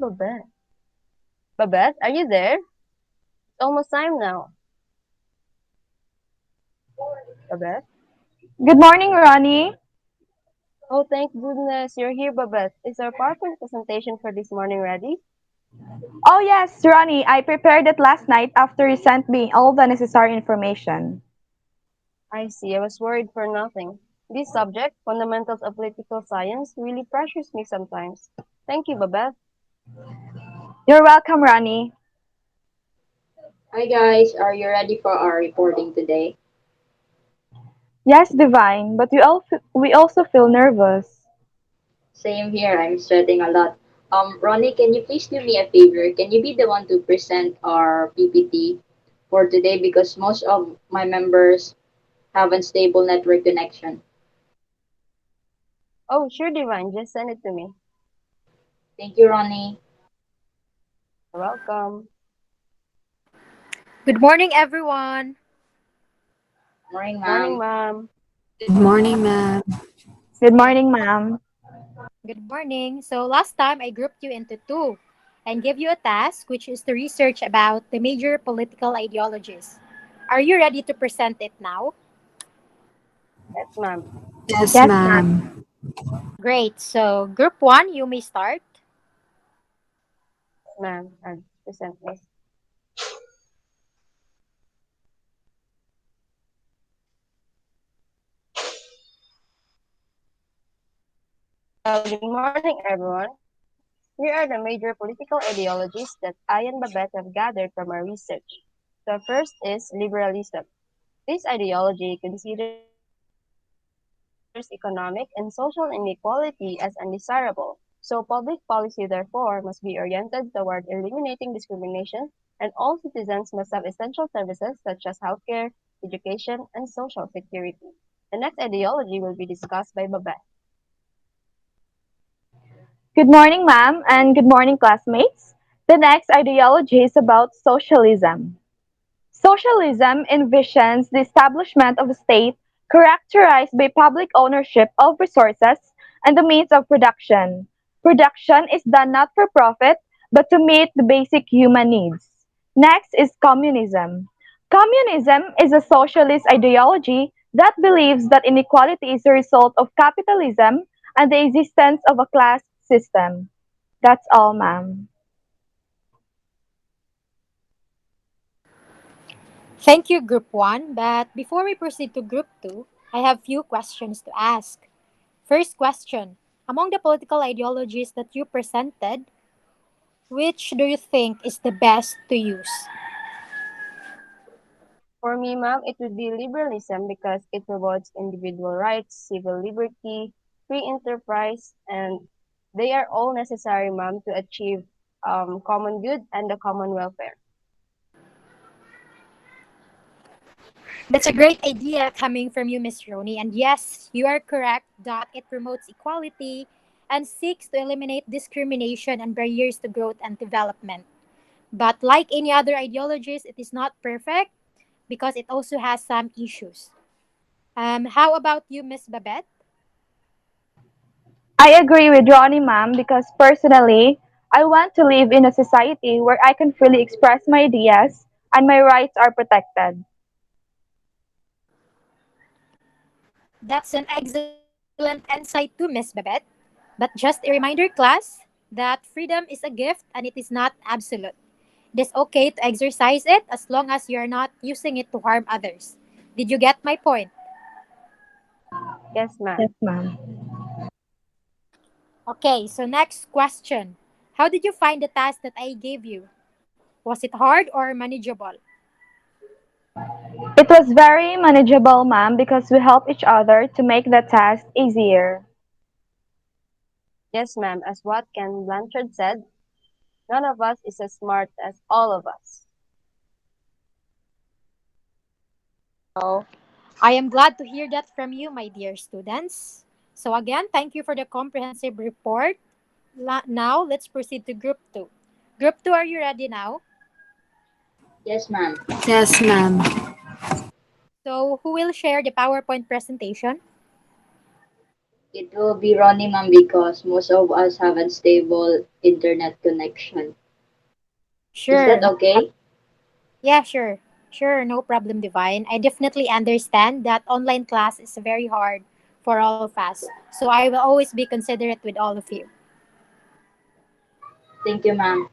Babette? Babette, are you there? It's almost time now. Babette? Good morning, Ronnie. Oh, thank goodness you're here, Babette. Is our PowerPoint presentation for this morning ready? Oh, yes, Ronnie. I prepared it last night after you sent me all the necessary information. I see, I was worried for nothing. This subject, fundamentals of political science, really pressures me sometimes. Thank you, Babette. You're welcome, Ronnie. Hi guys, are you ready for our reporting today? Yes, Divine, but we also feel nervous. Same here, I'm sweating a lot. Ronnie, can you please do me a favor? Can you be the one to present our PPT for today because most of my members have unstable network connection. Oh, sure, Divine, just send it to me. Thank you, Ronnie. You're welcome. Good morning, everyone. Morning, Morning, ma'am. ma'am. Good morning, ma'am. Good morning, ma'am. Good morning. So, last time I grouped you into two and gave you a task, which is to research about the major political ideologies. Are you ready to present it now? Yes, ma'am. Yes, Yes, ma'am. ma'am. Great. So, group one, you may start. Ma'am, I'll present this. Good morning, everyone. Here are the major political ideologies that I and Babette have gathered from our research. The first is liberalism. This ideology considers economic and social inequality as undesirable, so public policy therefore must be oriented toward eliminating discrimination, and all citizens must have essential services such as healthcare, education, and social security. The next ideology will be discussed by Babette. Good morning, ma'am, and good morning, classmates. The next ideology is about socialism. Socialism envisions the establishment of a state characterized by public ownership of resources and the means of production. Production is done not for profit, but to meet the basic human needs. Next is communism. Communism is a socialist ideology that believes that inequality is a result of capitalism and the existence of a class system. That's all, ma'am. Thank you, group one. But before we proceed to group two, I have few questions to ask. First question. Among the political ideologies that you presented, which do you think is the best to use? For me, ma'am, it would be liberalism because it promotes individual rights, civil liberty, free enterprise, and they are all necessary, ma'am, to achieve common good and the common welfare. That's a great idea coming from you, Miss Roni. And yes, you are correct that it promotes equality and seeks to eliminate discrimination and barriers to growth and development. But like any other ideologies, it is not perfect because it also has some issues. How about you, Miss Babette? I agree with Ronnie, ma'am, because personally, I want to live in a society where I can freely express my ideas and my rights are protected. That's an excellent insight too, Miss Babette. But just a reminder, class, that freedom is a gift and it is not absolute. It is okay to exercise it as long as you are not using it to harm others. Did you get my point? Yes, Yes, ma'am. ma'am. Okay, so next question. How did you find the task that I gave you? Was it hard or manageable? It was very manageable, ma'am, because we help each other to make the task easier. Yes, ma'am. As what Ken Blanchard said, none of us is as smart as all of us. So, I am glad to hear that from you, my dear students. So, again, thank you for the comprehensive report. Now, let's proceed to Group 2. Group 2, are you ready now? Yes, ma'am. Yes, ma'am. So, who will share the PowerPoint presentation? It will be Ronnie, ma'am, because most of us have unstable internet connection. Is Sure, that no prob- okay? yeah, sure. Sure, no problem, Divine. I definitely understand that online class is very hard for all of us. So I will always be considerate with all of you. Thank you, ma'am.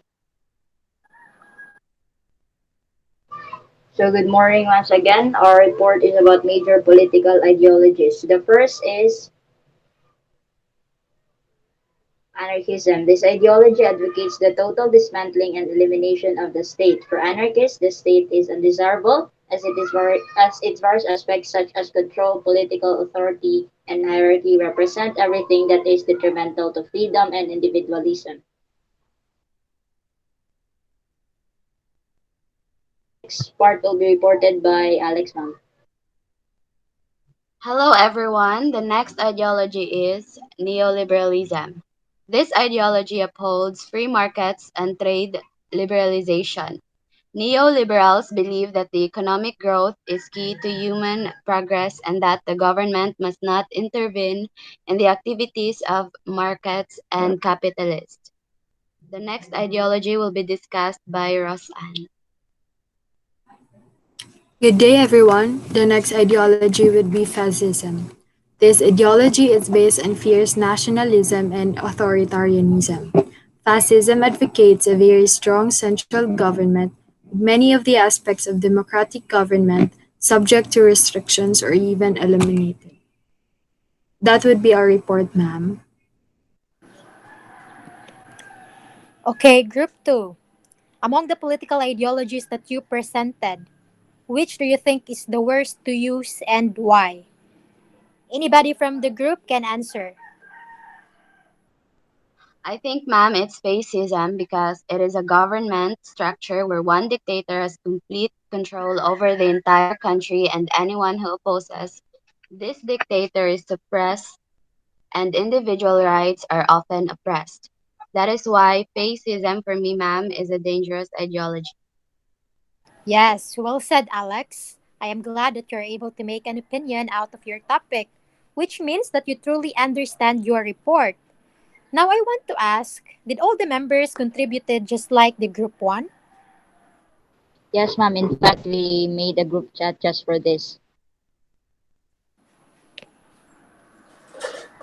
So good morning once again. Our report is about major political ideologies. The first is anarchism. This ideology advocates the total dismantling and elimination of the state. For anarchists, the state is undesirable as its various aspects such as control, political authority, and hierarchy represent everything that is detrimental to freedom and individualism. Next part will be reported by Alex Ma'am. Hello, everyone. The next ideology is neoliberalism. This ideology upholds free markets and trade liberalization. Neoliberals believe that the economic growth is key to human progress and that the government must not intervene in the activities of markets and capitalists. The next ideology will be discussed by Roseanne. Good day, everyone. The next ideology would be fascism. This ideology is based on fierce nationalism and authoritarianism. Fascism advocates a very strong central government, with many of the aspects of democratic government subject to restrictions or even eliminated. That would be our report, ma'am. Okay, group 2. Among the political ideologies that you presented, which do you think is the worst to use and why? Anybody from the group can answer. I think, ma'am, it's fascism because it is a government structure where one dictator has complete control over the entire country and anyone who opposes this dictator is suppressed and individual rights are often oppressed. That is why fascism for me, ma'am, is a dangerous ideology. Yes, well said, Alex. I am glad that you're able to make an opinion out of your topic, which means that you truly understand your report. Now I want to ask, did all the members contributed just like the group 1? Yes, ma'am. In fact, we made a group chat just for this.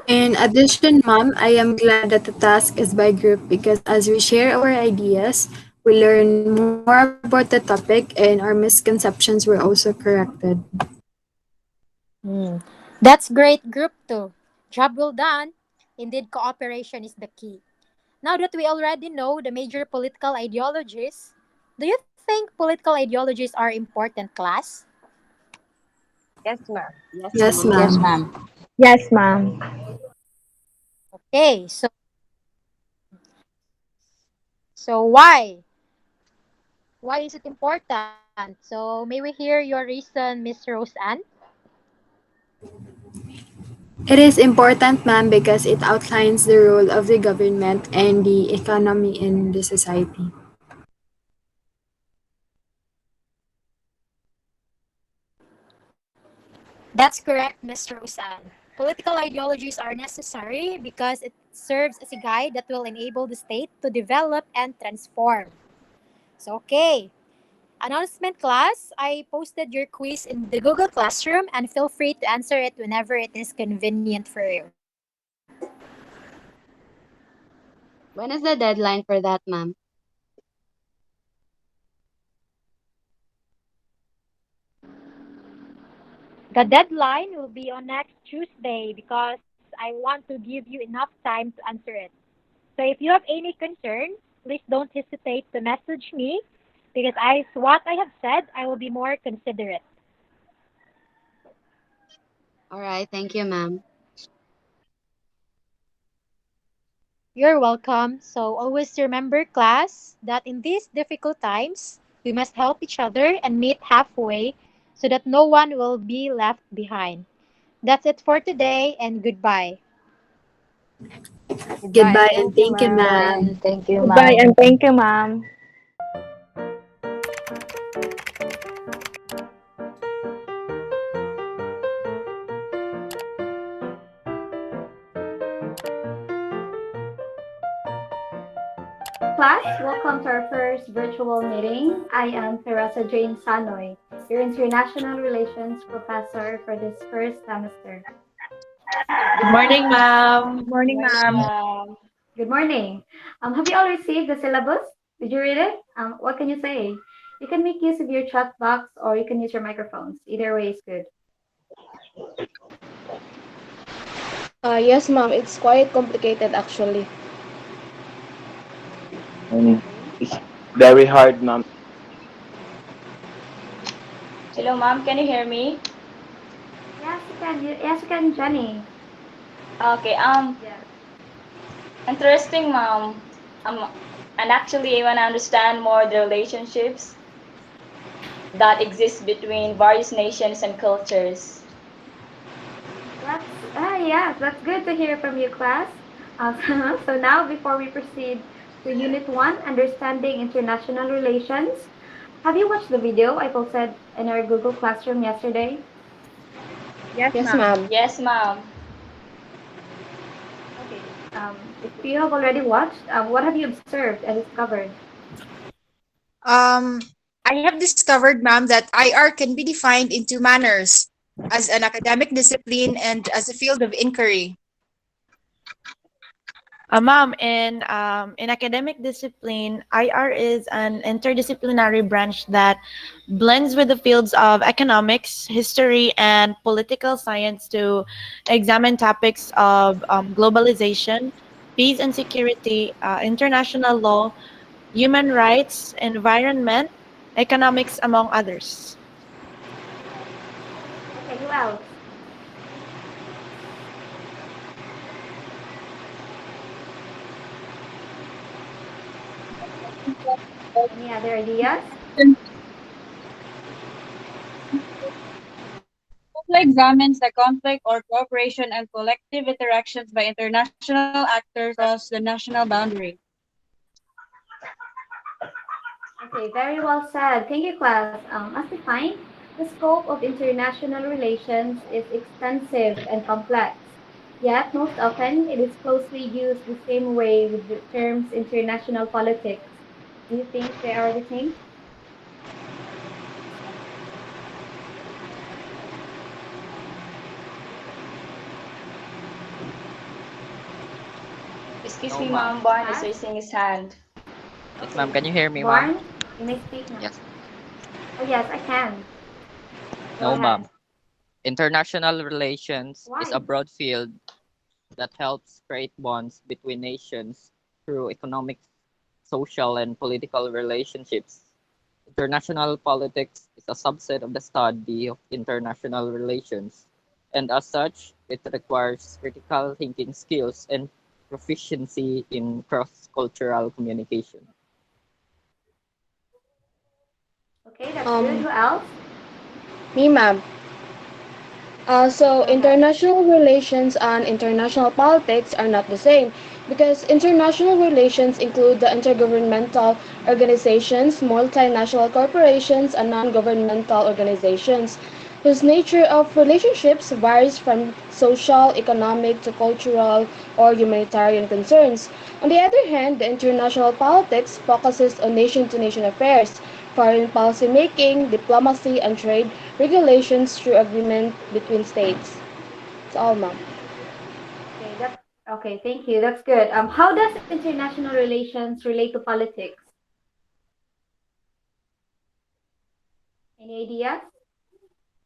In addition, ma'am, I am glad that the task is by group because as we share our ideas, we learn more about the topic and our misconceptions were also corrected. Hmm. That's great, group 2. Job well done. Indeed, cooperation is the key. Now that we already know the major political ideologies, do you think political ideologies are important, class? Yes, ma'am. Yes, Yes, ma'am. Yes, ma'am. ma'am. Yes, ma'am. Okay, so why is it important? So may we hear your reason, Miss Roseanne? It is important, ma'am, because it outlines the role of the government and the economy in the society. That's correct, Miss Roseanne. Political ideologies are necessary because it serves as a guide that will enable the state to develop and transform. So, okay. Announcement class, I posted your quiz in the Google Classroom and feel free to answer it whenever it is convenient for you. When is the deadline for that, ma'am? The deadline will be on next Tuesday because I want to give you enough time to answer it. So if you have any concerns, please don't hesitate to message me because as what I have said, I will be more considerate. All right, thank you, ma'am. You're welcome. So always remember, class, that in these difficult times, we must help each other and meet halfway so that no one will be left behind. That's it for today, and goodbye. Goodbye and Goodbye and thank you, thank you, Goodbye ma'am. ma'am. and thank you, Goodbye ma'am. and thank you, ma'am. class. Welcome to our first virtual meeting. I am Teresa Jane Sanoy, your International Relations Professor for this first semester. Good morning, ma'am. Good Morning, morning, ma'am. ma'am. Good morning. Have you all received the syllabus? Did you read it? What can you say? You can make use of your chat box or you can use your microphones. Either way is good. Yes, ma'am. It's quite complicated actually. Okay. Hello, ma'am. Can you hear me? Yes, you can. Yes, you can, Jenny. Okay. Yes. Interesting, ma'am. Um, and actually, I want to understand more the relationships that exist between various nations and cultures. Yes, that's good to hear from you, class. So now, before we proceed to Unit 1, Understanding International Relations, have you watched the video I posted in our Google Classroom yesterday? Yes, Yes, ma'am. ma'am. Yes, ma'am. Okay. If you have already watched, what have you observed and discovered? Um, I have discovered, ma'am, that IR can be defined in two manners, as an academic discipline and as a field of inquiry. Ma'am, in academic discipline, IR is an interdisciplinary branch that blends with the fields of economics, history, and political science to examine topics of globalization, peace and security, international law, human rights, environment, economics, among others. Okay, who else? Any other ideas? Also examines the conflict or cooperation and collective interactions by international actors across the national boundary. Okay, very well said. Thank you, class. As defined, the scope of international relations is extensive and complex. Yet, most often, it is closely used the same way with the terms international politics. Do you think they are the same? Excuse No, me, ma'am. ma'am. Barn is Class? raising his hand. Yes, ma'am. Okay. Can you hear me, ma'am? Barn, you may speak now. Yes. Oh, yes, I can. Go No, ahead. ma'am. International relations is a Why? broad field that helps create bonds between nations through economic, social, and political relationships. International politics is a subset of the study of international relations, and as such, it requires critical thinking skills and proficiency in cross cultural communication. Okay, that's good. Um, Who else? Me, ma'am. So Go ahead. international relations and international politics are not the same because international relations include the intergovernmental organizations, multinational corporations, and non-governmental organizations whose nature of relationships varies from social, economic to cultural or humanitarian concerns. On the other hand, the international politics focuses on nation-to-nation affairs, foreign policy making, diplomacy, and trade regulations through agreement between states. That's all, ma'am. Okay, that's okay. Thank you. That's good. How does international relations relate to politics? Any ideas?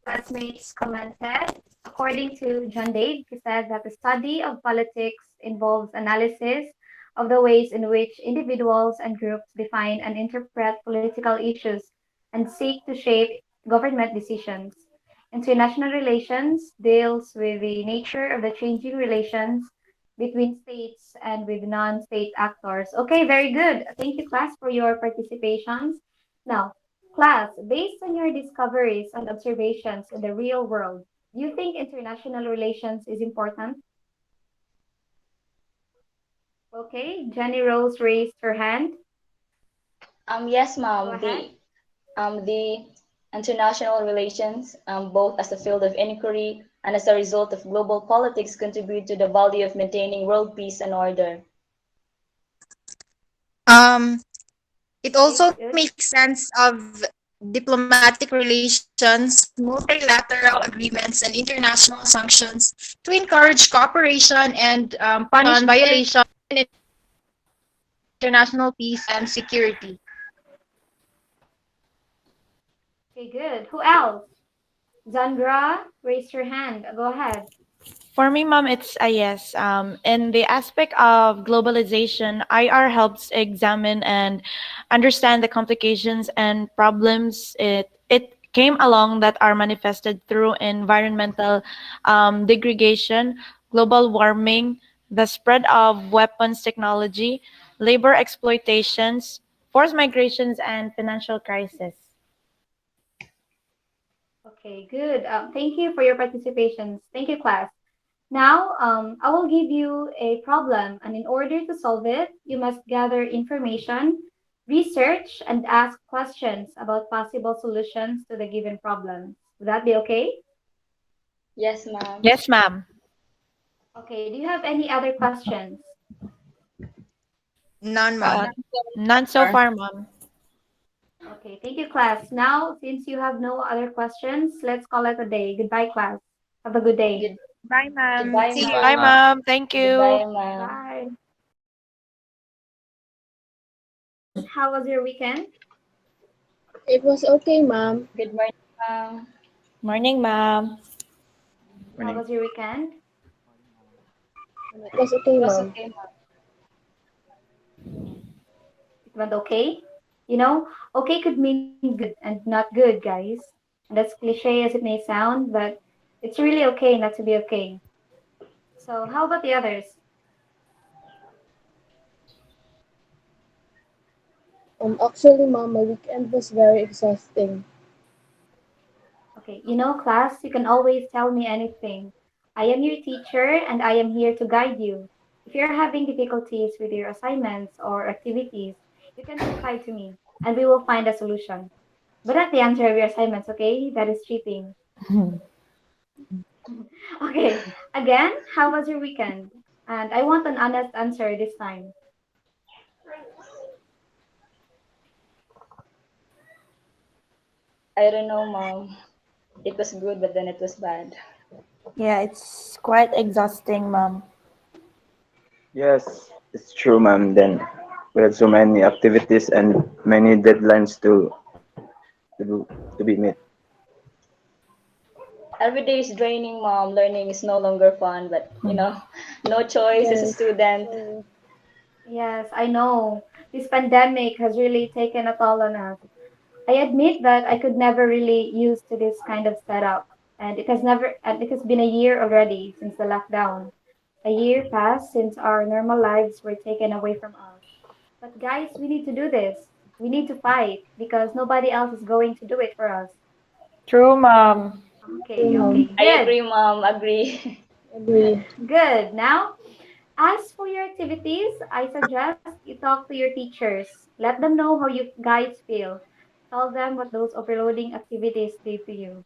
Classmates commented. According to John Dade, he said that the study of politics involves analysis of the ways in which individuals and groups define and interpret political issues and seek to shape government decisions. International relations deals with the nature of the changing relations between states and with non-state actors. Okay, very good. Thank you, class, for your participations. Now, class, based on your discoveries and observations in the real world, do you think international relations is important? Okay, Jenny Rose raised her hand. Yes, Go ma'am. ahead. The international relations, both as a field of inquiry and as a result of global politics, contribute to the value of maintaining world peace and order. Um, it Okay, also good. makes sense of diplomatic relations, multilateral agreements, and international sanctions to encourage cooperation and punish violations in international peace and security. Okay, good. Who else? Zandra, raise your hand. Go ahead. For me, mom, it's a yes. In the aspect of globalization, IR helps examine and understand the complications and problems it came along that are manifested through environmental degradation, global warming, the spread of weapons technology, labor exploitations, forced migrations, and financial crisis. Okay, good. Thank you for your participations. Thank you, class. Now, I will give you a problem, and in order to solve it, you must gather information, research, and ask questions about possible solutions to the given problem. Would that be okay? Yes, ma'am. Yes, ma'am. Okay, do you have any other questions? None, Uh, ma'am. none so Or far, mom. Okay, thank you, class. Now, since you have no other questions, let's call it a day. Goodbye, class. Have a good day. Good Bye, ma'am. goodbye, See Bye, Bye, you. ma'am. ma'am. mom. Thank you. Goodbye, ma'am. Bye. Class, how was your weekend? It was okay, ma'am. Good morning, ma'am. Morning, ma'am. How was your weekend? It was It okay, was ma'am. okay, ma'am. It went okay? You know, okay could mean good and not good, guys. And as cliche as it may sound, but it's really okay not to be okay. So, how about the others? Actually, ma'am, my weekend was very exhausting. Okay, you know, class, you can always tell me anything. I am your teacher and I am here to guide you. If you're having difficulties with your assignments or activities, you can confide to me and we will find a solution. But not the answer of your assignments, okay? That is cheating. Okay, again, how was your weekend? And I want an honest answer this time. I don't know, ma'am. It was good, but then it was bad. Yeah, it's quite exhausting, mom. Yes, it's true, ma'am. Then we had so many activities and many deadlines to be met. Every day is draining, mom. Learning is no longer fun, but no choice as a Yes. student. Yes, I know. This pandemic has really taken a toll on us. I admit that I could never really use to this kind of setup. And it has been a year already since the lockdown. A year passed since our normal lives were taken away from us. But guys, we need to do this. We need to fight because nobody else is going to do it for us. True, mom. True, Okay, ma'am. okay, I good. agree, mom. Agree. Agree. Good. Now, as for your activities, I suggest you talk to your teachers. Let them know how you guys feel. Tell them what those overloading activities did to you.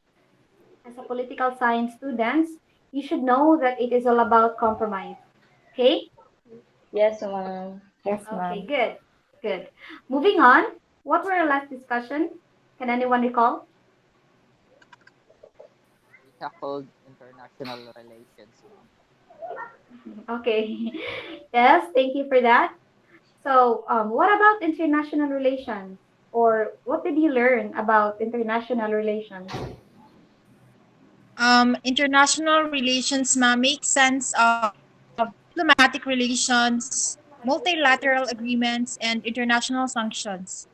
As a political science student, you should know that it is all about compromise. Okay? Yes, mom. Yes, Okay, ma'am. good. Good. Moving on. What were our last discussion? Can anyone recall? We tackled international relations, ma'am. Okay. Yes, thank you for that. So, what about international relations? Or what did you learn about international relations? International relations, ma'am, make sense of diplomatic relations, multilateral agreements, and international sanctions.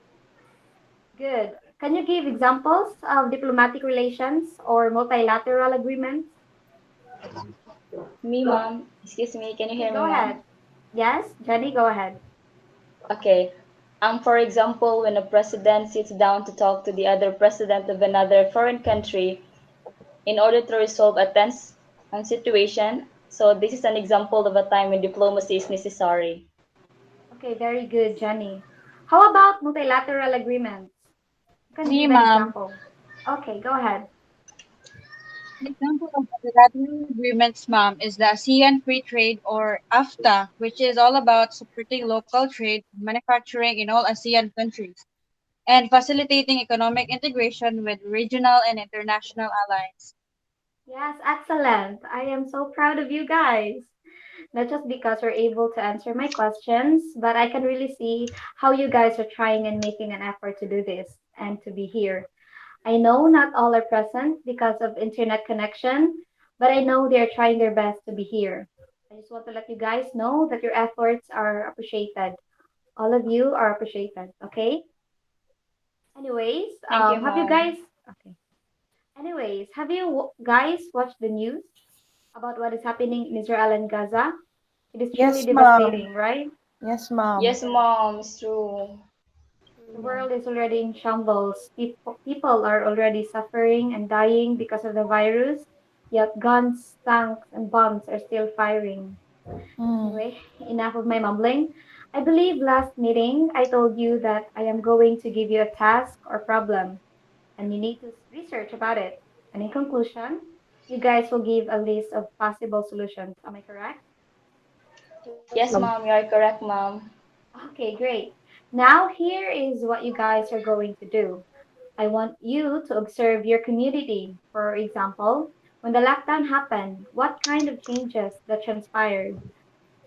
Good. Can you give examples of diplomatic relations or multilateral agreements? Me, mom. Excuse me. Can you Okay, hear go me, ma'am? ahead. Yes, Jenny, go ahead. Okay. For example, when a president sits down to talk to the other president of another foreign country in order to resolve a tense situation. So this is an example of a time when diplomacy is necessary. Okay, very good, Jenny. How about multilateral agreements? You can me, give an ma'am. example. Okay, go ahead. An example of bilateral agreements, ma'am, is the ASEAN Free Trade or AFTA, which is all about supporting local trade and manufacturing in all ASEAN countries and facilitating economic integration with regional and international allies. Yes, excellent. I am so proud of you guys. Not just because you're able to answer my questions, but I can really see how you guys are trying and making an effort to do this and to be here. I know not all are present because of internet connection, but I know they are trying their best to be here. I just want to let you guys know that your efforts are appreciated. All of you are appreciated, okay? Anyways, Thank you, have you mom. guys okay. Anyways, have you guys watched the news about what is happening in Israel and Gaza? It is truly Yes, mom. devastating, right? Yes, mom. Yes, mom, it's true. The world is already in shambles. People are already suffering and dying because of the virus, yet guns, tanks, and bombs are still firing. Mm. Anyway, enough of my mumbling. I believe last meeting I told you that I am going to give you a task or problem, and you need to research about it. And in conclusion, you guys will give a list of possible solutions. Am I correct? Yes, mom, you are correct, mom. Okay, great. Now, here is what you guys are going to do. I want you to observe your community. For example, when the lockdown happened, what kind of changes that transpired?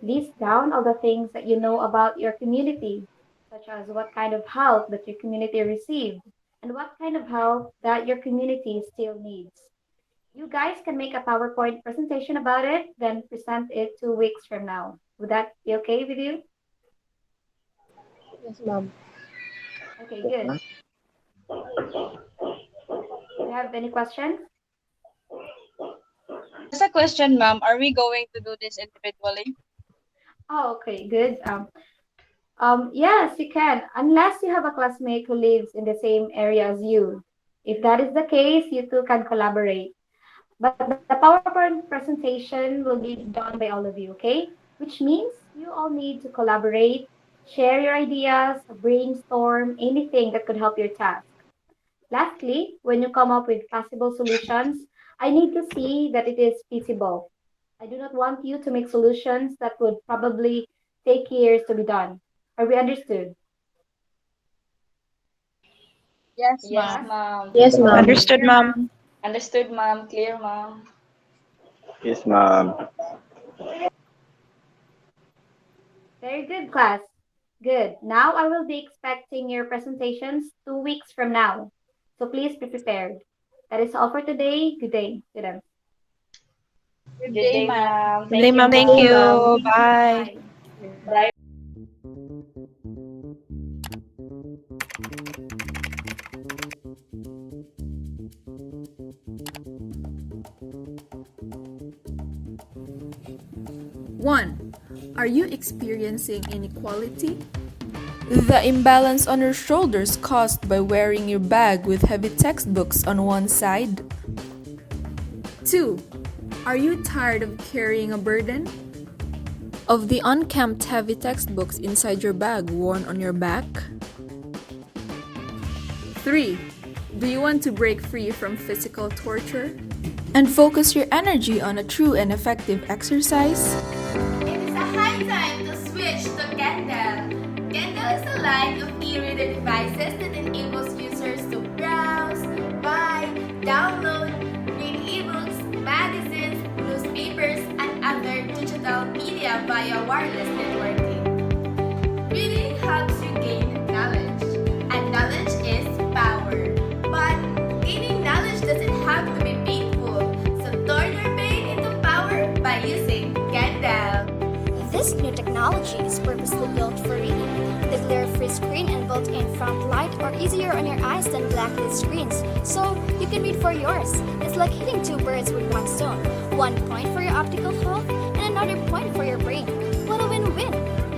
List down all the things that you know about your community, such as what kind of help that your community received and what kind of help that your community still needs. You guys can make a PowerPoint presentation about it, then present it 2 weeks from now. Would that be okay with you? Yes, ma'am. Okay, good. Do you have any questions? Just a question, ma'am. Are we going to do this individually? Oh, okay, good. Yes, you can, unless you have a classmate who lives in the same area as you. If that is the case, you two can collaborate. But the PowerPoint presentation will be done by all of you, okay? Which means you all need to collaborate, share your ideas, brainstorm, anything that could help your task. Lastly, when you come up with possible solutions, I need to see that it is feasible. I do not want you to make solutions that would probably take years to be done. Are we understood? Yes, Yes, ma'am. Yes? mom. Yes, ma'am. Understood, mom. Understood, mom. Clear, mom. Yes, ma'am. Very good, class. Good. Now I will be expecting your presentations 2 weeks from now. So please be prepared. That is all for today. Good day, students. Good Good day, day, ma'am. ma'am. Good day, Thank you, mom. Thank Hey, mom. ma'am. you. Thank you. Bye. Bye. Bye. One, are you experiencing inequality? The imbalance on your shoulders caused by wearing your bag with heavy textbooks on one side? Two, are you tired of carrying a burden? Of the unkempt heavy textbooks inside your bag worn on your back? Three, do you want to break free from physical torture? And focus your energy on a true and effective exercise? It is a high time to switch to Kindle. Kindle is a line of e-reader devices that enables users to browse, buy, download, read ebooks, magazines, newspapers, and other digital media via wireless networking. Reading helps you gain knowledge, and knowledge is power. But gaining knowledge doesn't have to be painful, so turn your pain into power by using Kindle. This new technology is purposely built for reading. The glare-free screen and built-in front light are easier on your eyes than blacklit screens, so you can read for yours. It's like hitting two birds with one stone. 1 point for your optical health and another point for your brain. What a win-win!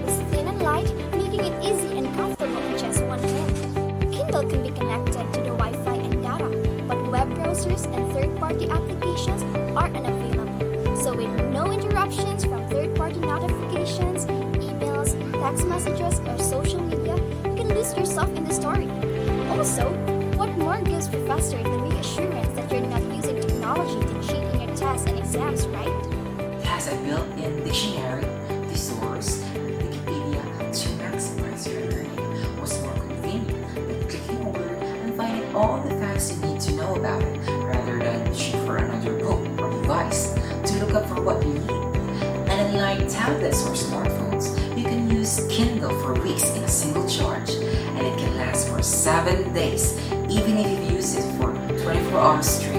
It's thin and light, making it easy and comfortable in just one hand. Kindle can be connected to the Wi-Fi and data, but web browsers and third-party applications are unavailable. So with no interruptions from third-party notifications, emails, text messages, or social media, you can lose yourself in the story. Also, what more gives professors the reassurance that you're not using technology to know about it, rather than reaching for another book or device to look up for what you need. And unlike tablets or smartphones, you can use Kindle for weeks in a single charge, and it can last for 7 days, even if you use it for 24 hours straight.